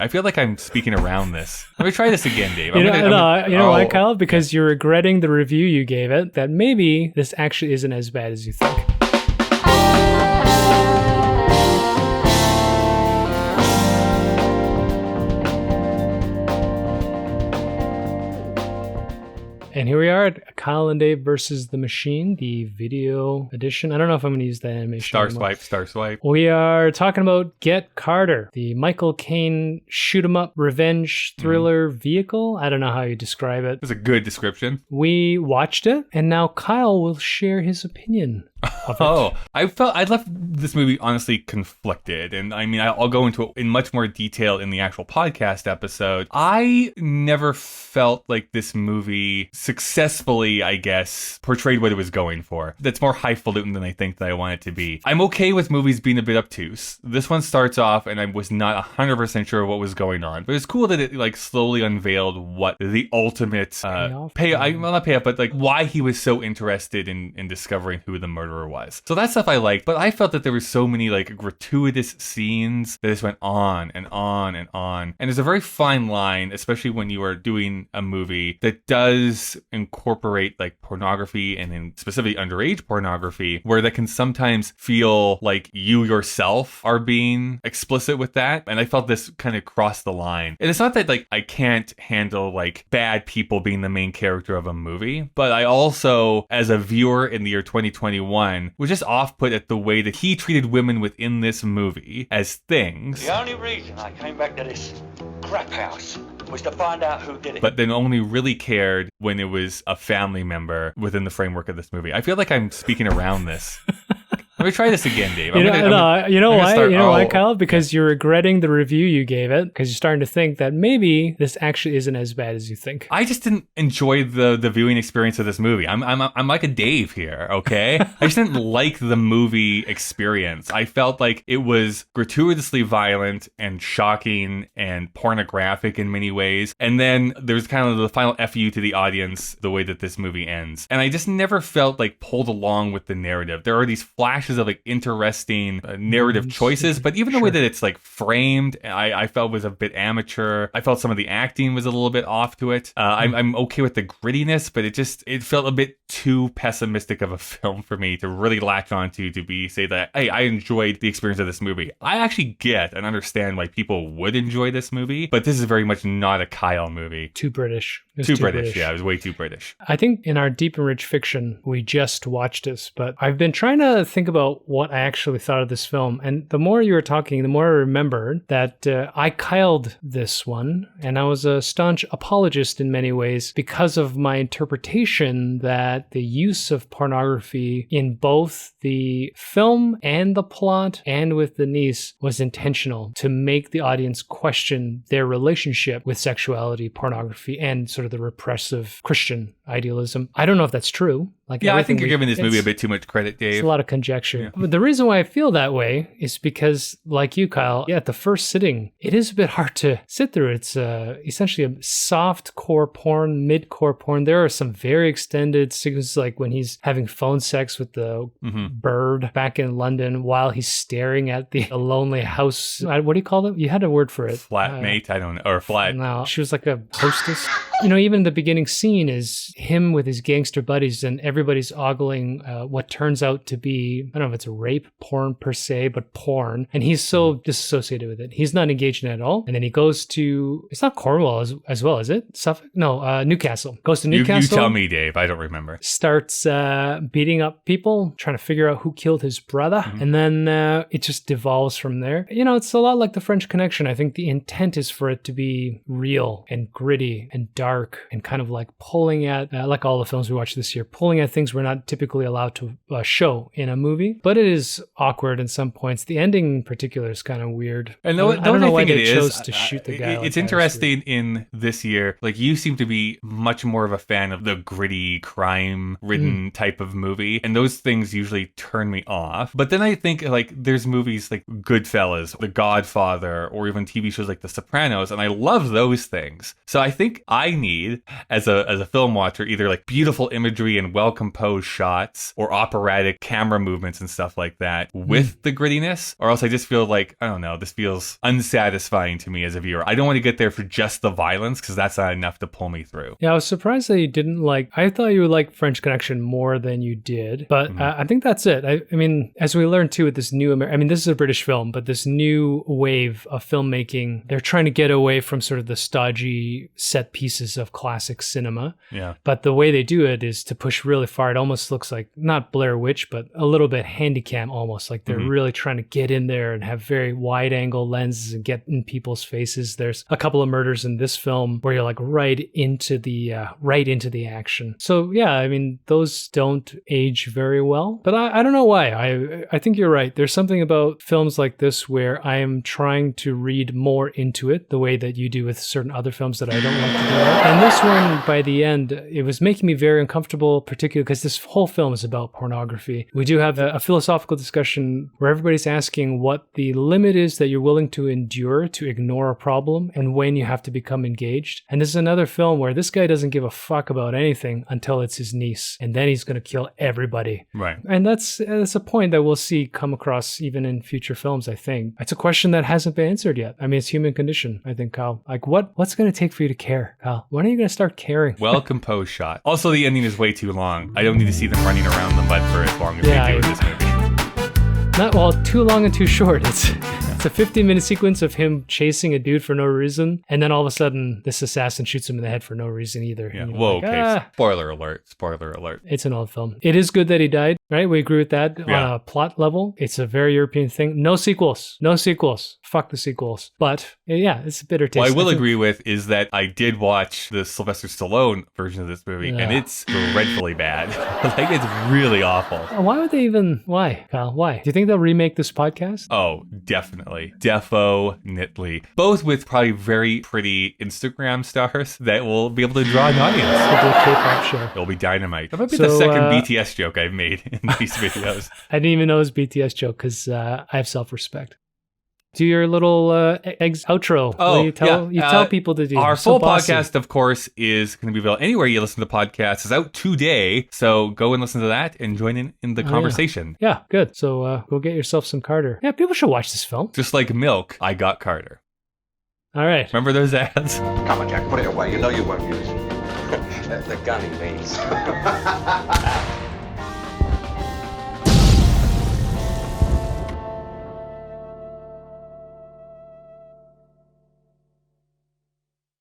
I feel like I'm speaking around this. Let me try this again, Dave. You know why, Kyle? Because you're regretting the review you gave it, that maybe this actually isn't as bad as you think. And here we are at Kyle and Dave versus the Machine, the video edition. I don't know if I'm going to use that animation. Star swipe. We are talking about Get Carter, the Michael Caine shoot-'em-up revenge thriller vehicle. I don't know how you describe it. That's a good description. We watched it, and now Kyle will share his opinion of it. I left this movie honestly conflicted, and I mean I'll go into it in much more detail in the actual podcast episode. I never felt like this movie successfully, I guess, portrayed what it was going for. That's more highfalutin than I think that I want it to be. I'm okay with movies being a bit obtuse. This one starts off, and I was not 100% sure what was going on, but it's cool that it like slowly unveiled what the ultimate payoff, but like why he was so interested in discovering who the murderer was. So that stuff I liked, but I felt that there were so many like gratuitous scenes that just went on and on and on. And there's a very fine line, especially when you are doing a movie that does incorporate like pornography and in specifically underage pornography, where that can sometimes feel like you yourself are being explicit with that. And I felt this kind of crossed the line. And it's not that like I can't handle like bad people being the main character of a movie, but I also, as a viewer in the year 2021, was just off-put at the way that he treated women within this movie as things. The only reason I came back to this crap house was to find out who did it. But then only really cared when it was a family member within the framework of this movie. I feel like I'm speaking around this. Let me try this again, Dave. You know why, Kyle? Because you're regretting the review you gave it, because you're starting to think that maybe this actually isn't as bad as you think. I just didn't enjoy the viewing experience of this movie. I'm like a Dave here, okay? I just didn't like the movie experience. I felt like it was gratuitously violent and shocking and pornographic in many ways. And then there's kind of the final FU to the audience, the way that this movie ends. And I just never felt like pulled along with the narrative. There are these flashes of like interesting narrative choices, but even the way that it's like framed, I felt was a bit amateur. I felt some of the acting was a little bit off to it. I'm okay with the grittiness, but it felt a bit too pessimistic of a film for me to really latch onto say that, hey, I enjoyed the experience of this movie. I actually get and understand why people would enjoy this movie, but this is very much not a Kyle movie. Too British. Too British. Yeah, it was way too British. I think in our Deep and Rich Fiction, we just watched this, but I've been trying to think about what I actually thought of this film. And the more you were talking, the more I remembered that I Kyled this one, and I was a staunch apologist in many ways because of my interpretation that the use of pornography in both the film and the plot and with the niece was intentional to make the audience question their relationship with sexuality, pornography, and sort of the repressive Christian idealism. I don't know if that's true. I think you're giving this movie a bit too much credit, Dave. It's a lot of conjecture. Yeah. But the reason why I feel that way is because, like you, Kyle, at the first sitting, it is a bit hard to sit through. It's essentially a soft core porn, mid-core porn. There are some very extended sequences, like when he's having phone sex with the bird back in London while he's staring at the lonely house. What do you call them? You had a word for it. Flatmate, I don't know. Or flat. No, she was like a hostess. Even the beginning scene is him with his gangster buddies, and everybody's ogling what turns out to be, I don't know if it's a rape porn per se, but porn. And he's so disassociated with it. He's not engaged in it at all. And then he goes to, it's not Cornwall as well, is it? Suffolk? No, Newcastle. Goes to Newcastle. You tell me, Dave. I don't remember. Starts beating up people, trying to figure out who killed his brother. And then it just devolves from there. It's a lot like The French Connection. I think the intent is for it to be real and gritty and dark and kind of like pulling at, like all the films we watched this year, pulling at things we're not typically allowed to show in a movie. But it is awkward in some points. The ending in particular is kind of weird. And I don't know why they chose to shoot the guy. It's interesting in this year, like you seem to be much more of a fan of the gritty, crime-ridden type of movie. And those things usually turn me off. But then I think like there's movies like Goodfellas, The Godfather, or even TV shows like The Sopranos, and I love those things. So I think I need, as a film watcher, capture either like beautiful imagery and well-composed shots or operatic camera movements and stuff like that with the grittiness, or else I just feel like, I don't know, this feels unsatisfying to me as a viewer. I don't want to get there for just the violence because that's not enough to pull me through. Yeah, I was surprised that you didn't like, I thought you would like French Connection more than you did, but I think that's it. I mean, as we learned too with this new, this is a British film, but this new wave of filmmaking, they're trying to get away from sort of the stodgy set pieces of classic cinema. Yeah. But the way they do it is to push really far. It almost looks like, not Blair Witch, but a little bit handycam almost, like they're really trying to get in there and have very wide angle lenses and get in people's faces. There's a couple of murders in this film where you're like right into the action. So yeah, I mean, those don't age very well, but I don't know why. I think you're right. There's something about films like this where I am trying to read more into it, the way that you do with certain other films that I don't like to do. And this one, by the end, it was making me very uncomfortable, particularly because this whole film is about pornography. We do have a philosophical discussion where everybody's asking what the limit is that you're willing to endure to ignore a problem and when you have to become engaged. And this is another film where this guy doesn't give a fuck about anything until it's his niece, and then he's going to kill everybody. Right. And that's a point that we'll see come across even in future films, I think. It's a question that hasn't been answered yet. I mean, it's human condition, I think, Kyle. Like, what's going to take for you to care, Kyle? When are you going to start caring? Well-composed shot. Also, the ending is way too long. I don't need to see them running around the mud for as long as they do in this movie. Not, well, too long and too short. It's a 15-minute sequence of him chasing a dude for no reason, and then all of a sudden, this assassin shoots him in the head for no reason either. Yeah. Whoa, like, okay. Spoiler alert. Spoiler alert. It's an old film. It is good that he died, right? We agree with that on a plot level. It's a very European thing. No sequels. No sequels. Fuck the sequels. But yeah, it's a bitter taste. What I will agree with is that I did watch the Sylvester Stallone version of this movie, and it's dreadfully bad. Like, it's really awful. Why would they even... Why, Kyle? Why? Do you think they'll remake this podcast? Oh, definitely. Defo-nitly. Both with probably very pretty Instagram stars that will be able to draw an audience. It'll be a K-pop show. It'll be dynamite. That might be the second BTS joke I've made in these videos. I didn't even know it was BTS joke because I have self-respect. Do your little outro. Oh, you tell people to do. Our full podcast, of course, is going to be available anywhere you listen to podcasts. It's out today, so go and listen to that and join in the conversation. Yeah, good. So go get yourself some Carter. Yeah, people should watch this film. Just like milk, I got Carter. All right. Remember those ads? Come on, Jack, put it away. You know you won't use it. The gun he means.